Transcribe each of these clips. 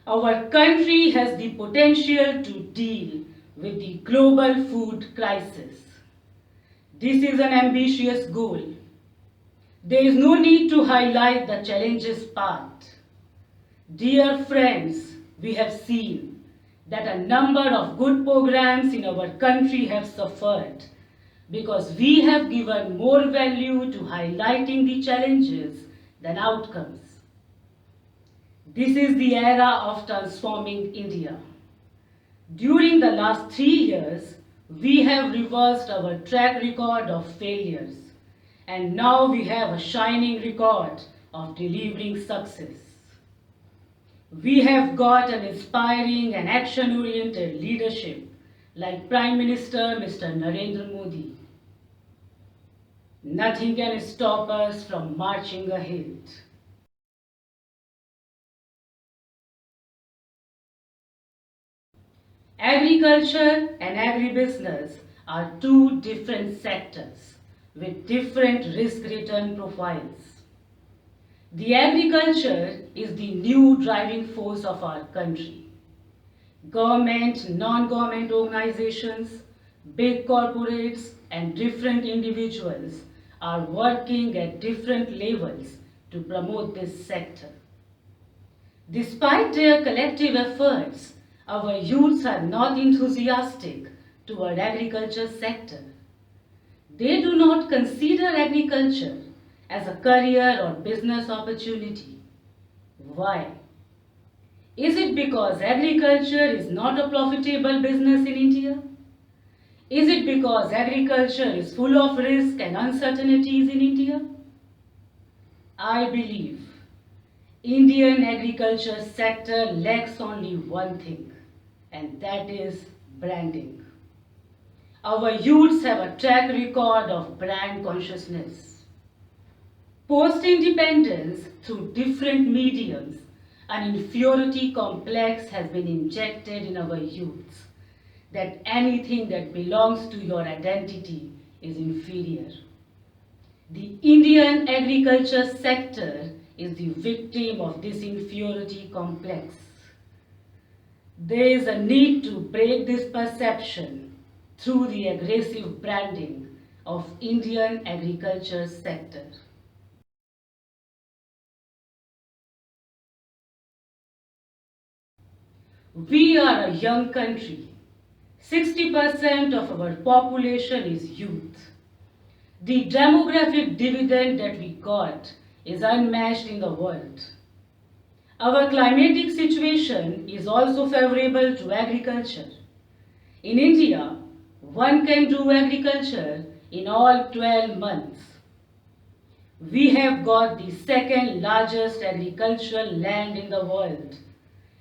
Our country has the potential to deal with the global food crisis. This is an ambitious goal. There is no need to highlight the challenges part. Dear friends, we have seen that a number of good programs in our country have suffered because we have given more value to highlighting the challenges than outcomes. This is the era of transforming India. During the last 3 years, we have reversed our track record of failures, and now we have a shining record of delivering success. We have got an inspiring and action-oriented leadership like Prime Minister Mr. Narendra Modi. Nothing can stop us from marching ahead. Agriculture and agribusiness are two different sectors with different risk-return profiles. The agriculture is the new driving force of our country. Government, non-government organizations, big corporates, and different individuals are working at different levels to promote this sector. Despite their collective efforts, our youths are not enthusiastic toward agriculture sector. They do not consider agriculture as a career or business opportunity. Why? Is it because agriculture is not a profitable business in India? Is it because agriculture is full of risk and uncertainties in India? I believe Indian agriculture sector lacks only one thing, and that is branding. Our youths have a track record of brand consciousness. Post-independence, through different mediums, an inferiority complex has been injected in our youths that anything that belongs to your identity is inferior. The Indian agriculture sector is the victim of this inferiority complex. There is a need to break this perception through the aggressive branding of Indian agriculture sector. We are a young country. 60% of our population is youth. The demographic dividend that we got is unmatched in the world. Our climatic situation is also favorable to agriculture. In India, one can do agriculture in all 12 months. We have got the second largest agricultural land in the world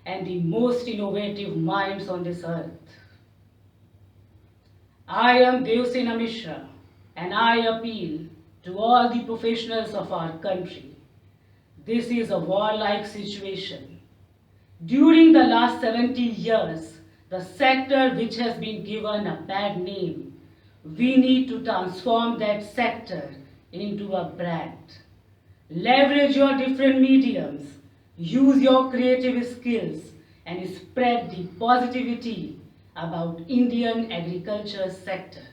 and the most innovative minds on this earth. I am Devsena Mishra, and I appeal to all the professionals of our country. This is a warlike situation. During the last 70 years, the sector which has been given a bad name, we need to transform that sector into a brand. Leverage your different mediums, use your creative skills, and spread the positivity about Indian agriculture sector.